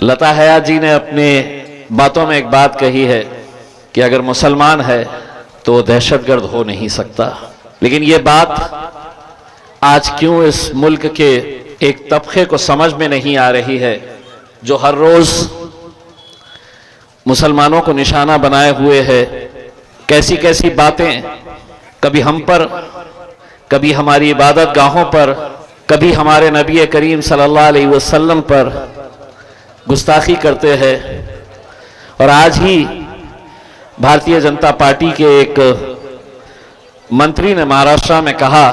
लता हयात जी ने अपने बातों में एक बात कही है कि अगर मुसलमान है तो वो दहशतगर्द हो नहीं सकता। लेकिन ये बात आज क्यों इस मुल्क के एक तबके को समझ में नहीं आ रही है, जो हर रोज मुसलमानों को निशाना बनाए हुए है। कैसी कैसी बातें कभी हम पर, कभी हमारी इबादत गाहों पर, कभी हमारे नबी करीम सल्लल्लाहु अलैहि वसल्लम पर गुस्ताखी करते हैं। और आज ही भारतीय जनता पार्टी के एक मंत्री ने महाराष्ट्र में कहा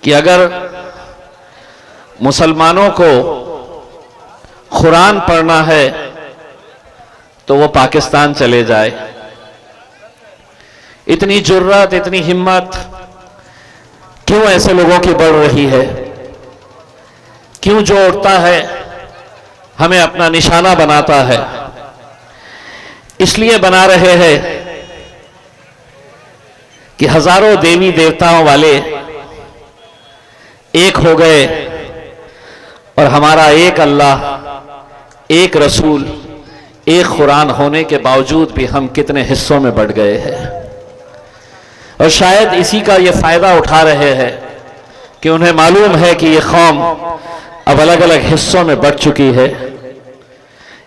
कि अगर मुसलमानों को कुरान पढ़ना है तो वो पाकिस्तान चले जाए। इतनी जुर्रत, इतनी हिम्मत क्यों ऐसे लोगों की बढ़ रही है? क्यों जो उठता है हमें अपना निशाना बनाता है? इसलिए बना रहे हैं कि हजारों देवी देवताओं वाले एक हो गए और हमारा एक अल्लाह, एक रसूल, एक कुरान होने के बावजूद भी हम कितने हिस्सों में बढ़ गए हैं। और शायद इसी का ये फायदा उठा रहे हैं कि उन्हें मालूम है कि ये कौम अब अलग अलग हिस्सों में बढ़ चुकी है।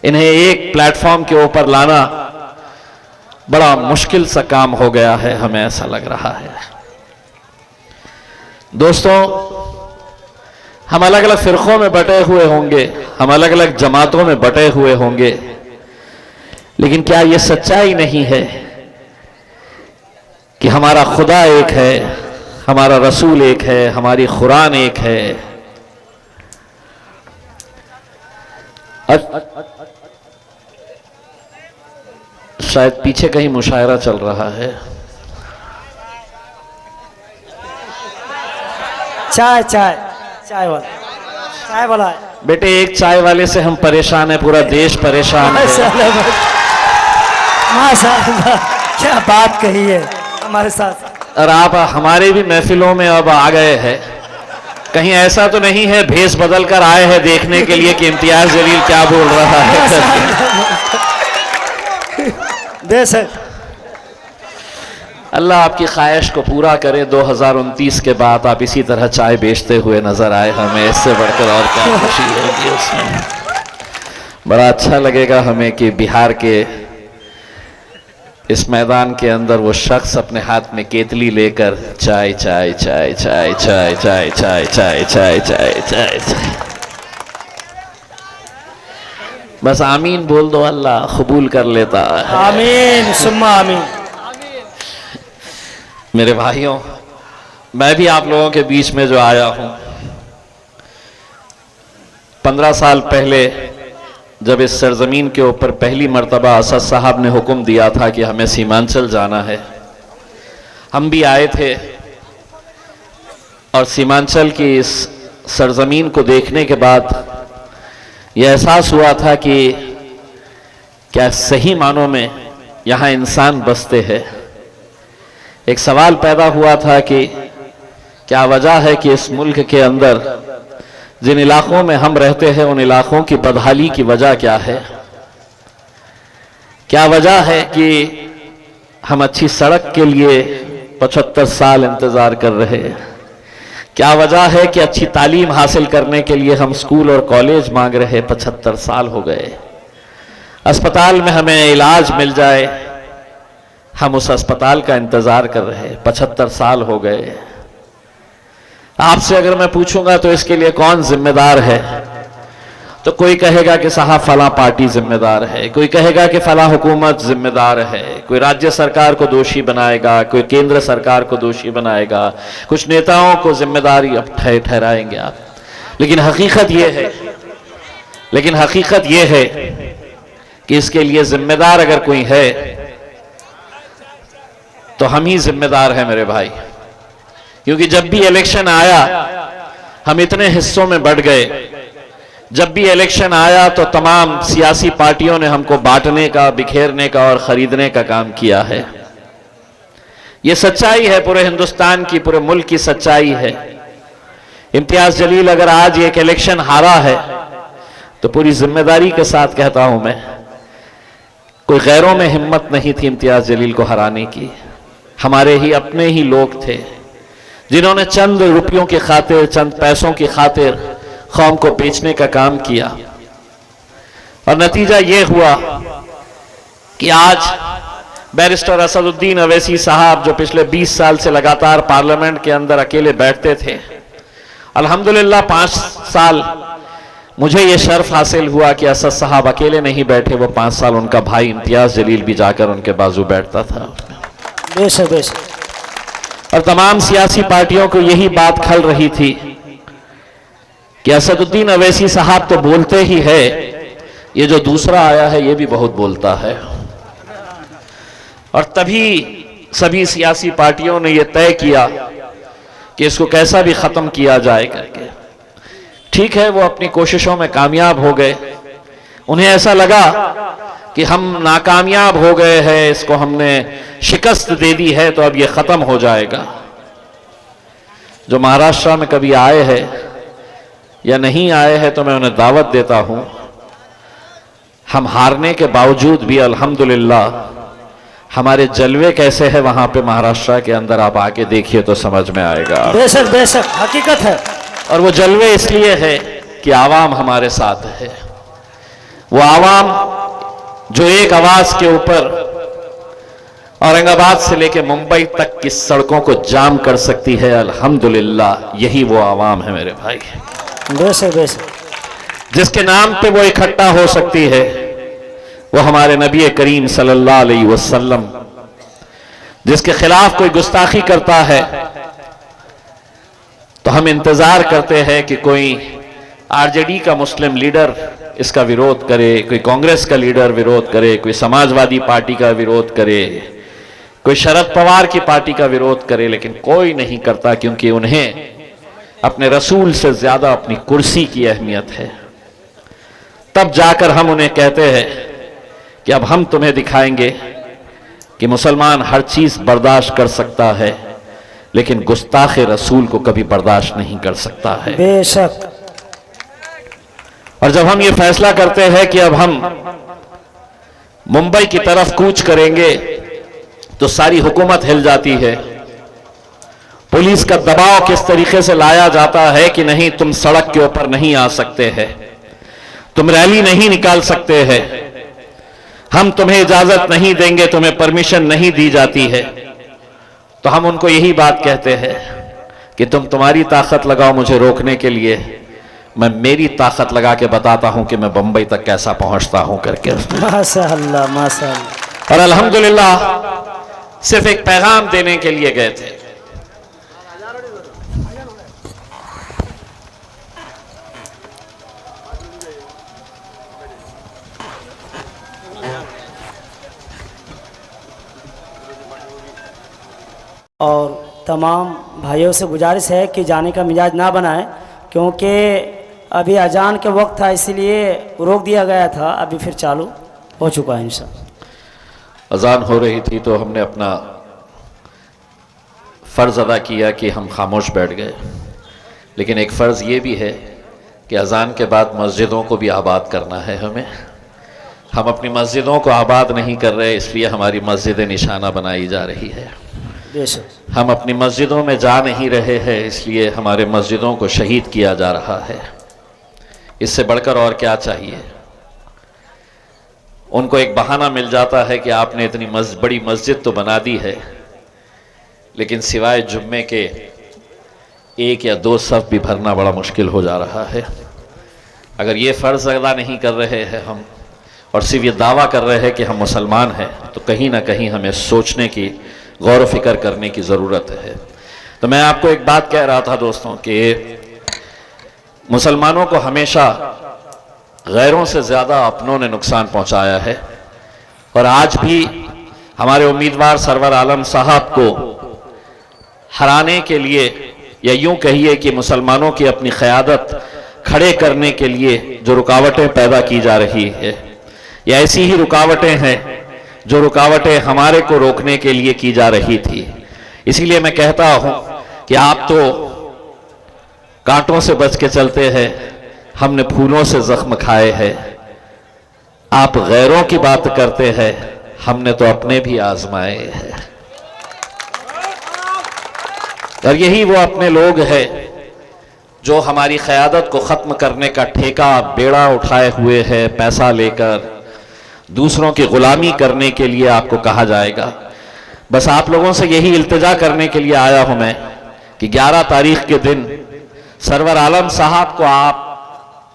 इन्हें एक प्लेटफॉर्म के ऊपर लाना बड़ा मुश्किल सा काम हो गया है, हमें ऐसा लग रहा है। दोस्तों, हम अलग अलग फिरकों में बटे हुए होंगे, हम अलग अलग जमातों में बटे हुए होंगे, लेकिन क्या यह सच्चाई नहीं है कि हमारा खुदा एक है, हमारा रसूल एक है, हमारी कुरान एक है? शायद पीछे कहीं मुशायरा चल रहा है। चाय चाय चाय वाला, चाय वाला है। बेटे, एक चाय वाले से हम परेशान है, पूरा देश परेशान है। माशाअल्लाह, क्या बात कही है हमारे साथ। और आप हमारे भी महफिलों में अब आ गए हैं। कहीं ऐसा तो नहीं है भेष बदल कर आए हैं देखने के लिए कि इम्तियाज जलील क्या बोल रहा है? देश है। अल्लाह आपकी ख्वाहिश को पूरा करे। 2029 के बाद आप इसी तरह चाय बेचते हुए नजर आए, हमें इससे बढ़कर और क्या खुशी होगी उसमें। बड़ा अच्छा लगेगा हमें कि बिहार के इस मैदान के अंदर वो शख्स अपने हाथ में केतली लेकर चाय चाय चाय चाय चाय चाय चाय चाय चाय चाय चाय चाय, बस आमीन बोल दो, अल्लाह कबूल कर लेता है। आमीन सुम्मा आमीन। मेरे भाइयों, मैं भी आप लोगों के बीच में जो आया हूं, 15 साल पहले जब इस सरजमीन के ऊपर पहली मर्तबा असद साहब ने हुक्म दिया था कि हमें सीमांचल जाना है, हम भी आए थे। और सीमांचल की इस सरजमीन को देखने के बाद यह एहसास हुआ था कि क्या सही मानों में यहाँ इंसान बसते हैं। एक सवाल पैदा हुआ था कि क्या वजह है कि इस मुल्क के अंदर जिन इलाकों में हम रहते हैं उन इलाकों की बदहाली की वजह क्या है? क्या वजह है कि हम अच्छी सड़क के लिए 75 साल इंतजार कर रहे हैं? क्या वजह है कि अच्छी तालीम हासिल करने के लिए हम स्कूल और कॉलेज मांग रहे, 75 साल हो गए? अस्पताल में हमें इलाज मिल जाए, हम उस अस्पताल का इंतजार कर रहे हैं, 75 साल हो गए। आपसे अगर मैं पूछूंगा तो इसके लिए कौन जिम्मेदार है, तो कोई कहेगा कि साहब फला पार्टी जिम्मेदार है, कोई कहेगा कि फला हुकूमत जिम्मेदार है, कोई राज्य सरकार को दोषी बनाएगा, कोई केंद्र सरकार को दोषी बनाएगा, कुछ नेताओं को जिम्मेदारी ठहराएंगे आप। लेकिन हकीकत यह है कि इसके लिए जिम्मेदार अगर कोई है तो हम ही जिम्मेदार हैं मेरे भाई। क्योंकि जब भी इलेक्शन आया हम इतने हिस्सों में बढ़ गए। जब भी इलेक्शन आया तो तमाम सियासी पार्टियों ने हमको बांटने का, बिखेरने का और खरीदने का काम किया है। यह सच्चाई है पूरे हिंदुस्तान की, पूरे मुल्क की सच्चाई है। इम्तियाज जलील अगर आज एक इलेक्शन हारा है तो पूरी जिम्मेदारी के साथ कहता हूं मैं, कोई गैरों में हिम्मत नहीं थी इम्तियाज जलील को हराने की। हमारे ही अपने ही लोग थे जिन्होंने चंद रुपयों की खातिर, चंद पैसों की खातिर कौम को बेचने का काम किया, और नतीजा यह हुआ कि आज बैरिस्टर असदुद्दीन अवैसी साहब, जो पिछले 20 साल से लगातार पार्लियामेंट के अंदर अकेले बैठते थे, अल्हम्दुलिल्लाह 5 साल मुझे यह शर्फ हासिल हुआ कि असद साहब अकेले नहीं बैठे, वो 5 साल उनका भाई इम्तियाज जलील भी जाकर उनके बाजू बैठता था। बेशक बेशक। और तमाम सियासी पार्टियों को यही बात खल रही थी कि असदुद्दीन अवैसी साहब तो बोलते ही है, ये जो दूसरा आया है ये भी बहुत बोलता है। और तभी सभी सियासी पार्टियों ने यह तय किया कि इसको कैसा भी खत्म किया जाए करके। ठीक है, वो अपनी कोशिशों में कामयाब हो गए। उन्हें ऐसा लगा कि हम नाकामयाब हो गए हैं, इसको हमने शिकस्त दे दी है, तो अब ये खत्म हो जाएगा। जो महाराष्ट्र में कभी आए हैं या नहीं आए हैं, तो मैं उन्हें दावत देता हूं, हम हारने के बावजूद भी अल्हम्दुलिल्लाह हमारे जलवे कैसे है वहां पे महाराष्ट्र के अंदर, आप आके देखिए तो समझ में आएगा। बेशक बेशक, हकीकत है। और वो जलवे इसलिए है कि आवाम हमारे साथ है। वो आवाम जो एक आवाज के ऊपर औरंगाबाद से लेकर मुंबई तक की सड़कों को जाम कर सकती है, अल्हम्दुलिल्लाह यही वो आवाम है मेरे भाई। बेशक बेशक। जिसके नाम पे वो इकट्ठा हो सकती है वो हमारे नबी करीम सल्लल्लाहु अलैहि वसल्लम। जिसके खिलाफ कोई गुस्ताखी करता है तो हम इंतजार करते हैं कि कोई आरजेडी का मुस्लिम लीडर इसका विरोध करे, कोई कांग्रेस का लीडर विरोध करे, कोई समाजवादी पार्टी का विरोध करे, कोई शरद पवार की पार्टी का विरोध करे, लेकिन कोई नहीं करता, क्योंकि उन्हें अपने रसूल से ज्यादा अपनी कुर्सी की अहमियत है। तब जाकर हम उन्हें कहते हैं कि अब हम तुम्हें दिखाएंगे कि मुसलमान हर चीज बर्दाश्त कर सकता है, लेकिन गुस्ताखे रसूल को कभी बर्दाश्त नहीं कर सकता है। बेशक। और जब हम ये फैसला करते हैं कि अब हम मुंबई की तरफ कूच करेंगे, तो सारी हुकूमत हिल जाती है। पुलिस का दबाव किस तरीके से लाया जाता है कि नहीं, तुम सड़क के ऊपर नहीं आ सकते हैं, तुम रैली नहीं निकाल सकते हैं, हम तुम्हें इजाजत नहीं देंगे, तुम्हें परमिशन नहीं दी जाती है। तो हम उनको यही बात कहते हैं कि तुम तुम्हारी ताकत लगाओ मुझे रोकने के लिए, मैं मेरी ताकत लगा के बताता हूं कि मैं बंबई तक कैसा पहुंचता हूं करके। माशाअल्लाह माशाअल्लाह। और अल्हम्दुलिल्लाह सिर्फ एक पैगाम देने के लिए गए थे। और तमाम भाइयों से गुजारिश है कि जाने का मिजाज ना बनाएं, क्योंकि अभी अजान के वक्त था इसलिए रोक दिया गया था, अभी फिर चालू हो चुका है इंशाअल्लाह। अजान हो रही थी तो हमने अपना फ़र्ज़ अदा किया कि हम खामोश बैठ गए, लेकिन एक फ़र्ज़ ये भी है कि अजान के बाद मस्जिदों को भी आबाद करना है हमें। हम अपनी मस्जिदों को आबाद नहीं कर रहे, इसलिए हमारी मस्जिदें निशाना बनाई जा रही है। हम अपनी मस्जिदों में जा नहीं रहे हैं, इसलिए हमारे मस्जिदों को शहीद किया जा रहा है। इससे बढ़कर और क्या चाहिए। उनको एक बहाना मिल जाता है कि आपने इतनी बड़ी मस्जिद तो बना दी है, लेकिन सिवाय जुम्मे के 1 या 2 सफ भी भरना बड़ा मुश्किल हो जा रहा है। अगर ये फ़र्ज़ अदा नहीं कर रहे हैं हम, और सिर्फ ये दावा कर रहे हैं कि हम मुसलमान हैं, तो कहीं ना कहीं हमें सोचने की, गौर फिक्र करने की ज़रूरत है। तो मैं आपको एक बात कह रहा था दोस्तों कि मुसलमानों को हमेशा गैरों से ज़्यादा अपनों ने नुकसान पहुंचाया है, और आज भी हमारे उम्मीदवार सरवर आलम साहब को हराने के लिए, या यूं कहिए कि मुसलमानों की अपनी क़यादत खड़े करने के लिए जो रुकावटें पैदा की जा रही है, या ऐसी ही रुकावटें हैं जो रुकावटें हमारे को रोकने के लिए की जा रही थी। इसीलिए मैं कहता हूं कि आप तो कांटों से बच के चलते हैं, हमने फूलों से जख्म खाए हैं। आप गैरों की बात करते हैं, हमने तो अपने भी आजमाए हैं। और यही वो अपने लोग हैं जो हमारी क़यादत को ख़त्म करने का ठेका बेड़ा उठाए हुए है। पैसा लेकर दूसरों की ग़ुलामी करने के लिए आपको कहा जाएगा। बस आप लोगों से यही इल्तिजा करने के लिए आया हूं मैं कि 11 तारीख के दिन सरवर आलम साहब को आप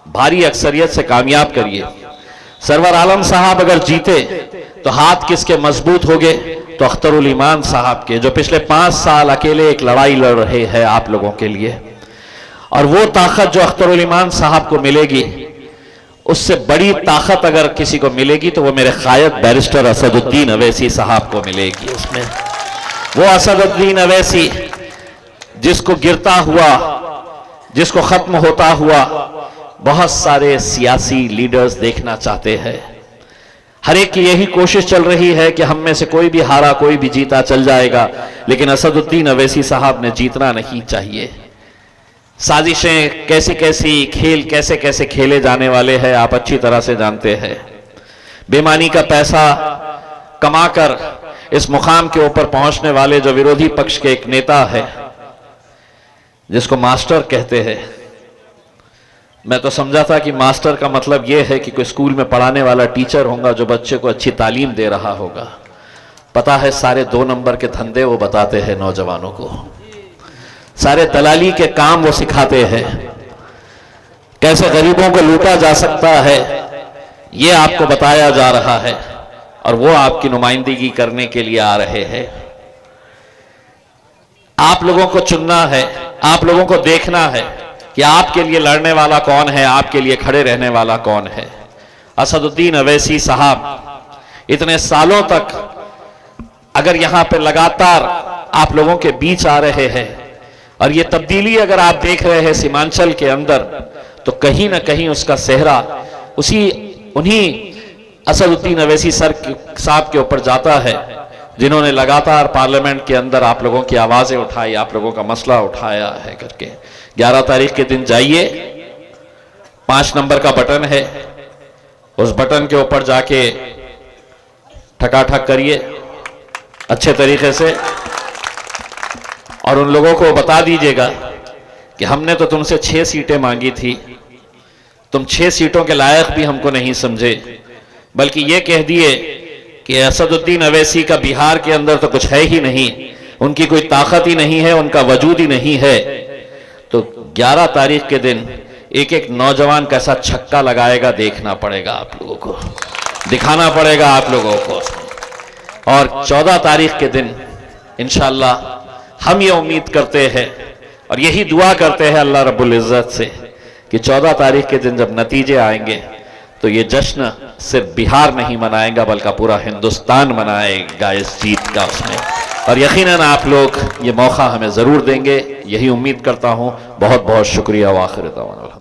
भारी अक्सरियत से कामयाब करिए। सरवर आलम साहब अगर जीते तो हाथ किसके मजबूत हो गए? तो अख्तरुल ईमान साहब के, जो पिछले 5 साल अकेले एक लड़ाई लड़ रहे हैं आप लोगों के लिए। और वो ताकत जो अख्तरुल ईमान साहब को मिलेगी, उससे बड़ी ताकत अगर किसी को मिलेगी तो वो मेरे कायद बैरिस्टर असदुद्दीन अवैसी साहब को मिलेगी। उसमें वो असदुद्दीन अवैसी जिसको गिरता हुआ, जिसको खत्म होता हुआ बहुत सारे सियासी लीडर्स देखना चाहते हैं। हर एक की यही कोशिश चल रही है कि हम में से कोई भी हारा कोई भी जीता चल जाएगा, लेकिन असदुद्दीन अवैसी साहब ने जीतना नहीं चाहिए। साजिशें कैसी कैसी, खेल कैसे कैसे खेले जाने वाले हैं, आप अच्छी तरह से जानते हैं। बेमानी का पैसा कमाकर इस मुकाम के ऊपर पहुंचने वाले जो विरोधी पक्ष के एक नेता है, जिसको मास्टर कहते हैं। मैं तो समझा था कि मास्टर का मतलब यह है कि कोई स्कूल में पढ़ाने वाला टीचर होगा जो बच्चे को अच्छी तालीम दे रहा होगा। पता है सारे 2 नंबर के धंधे वो बताते हैं नौजवानों को, सारे दलाली के काम वो सिखाते हैं। कैसे गरीबों को लूटा जा सकता है ये आपको बताया जा रहा है, और वो आपकी नुमाइंदगी करने के लिए आ रहे हैं। आप लोगों को चुनना है, आप लोगों को देखना है कि आपके लिए लड़ने वाला कौन है, आपके लिए खड़े रहने वाला कौन है। असदुद्दीन अवैसी साहब इतने सालों तक अगर यहां पे लगातार आप लोगों के बीच आ रहे हैं, और ये तब्दीली अगर आप देख रहे हैं सीमांचल के अंदर, तो कहीं ना कहीं उसका सेहरा उन्हीं असदुद्दीन अवैसी साहब के ऊपर जाता है, जिन्होंने लगातार पार्लियामेंट के अंदर आप लोगों की आवाजें उठाई, आप लोगों का मसला उठाया है करके। 11 तारीख के दिन जाइए, 5 नंबर का बटन है, उस बटन के ऊपर जाके ठकाठक करिए अच्छे तरीके से, और उन लोगों को बता दीजिएगा कि हमने तो तुमसे 6 सीटें मांगी थी, तुम 6 सीटों के लायक भी हमको नहीं समझे, बल्कि ये कह दिए कि असदुद्दीन अवैसी का बिहार के अंदर तो कुछ है ही नहीं, उनकी कोई ताकत ही नहीं है, उनका वजूद ही नहीं है। तो 11 तारीख के दिन एक एक नौजवान कैसा छक्का लगाएगा देखना पड़ेगा, आप लोगों को दिखाना पड़ेगा आप लोगों को। और 14 तारीख के दिन इंशाअल्लाह हम ये उम्मीद करते हैं और यही दुआ करते हैं अल्लाह रब्बुल इज़्ज़त से कि 14 तारीख के दिन जब नतीजे आएंगे तो ये जश्न सिर्फ बिहार नहीं मनाएगा बल्कि पूरा हिंदुस्तान मनाएगा इस जीत का उसमें। और यकीनन आप लोग ये मौका हमें ज़रूर देंगे, यही उम्मीद करता हूँ। बहुत बहुत शुक्रिया। वाखिर दावाना।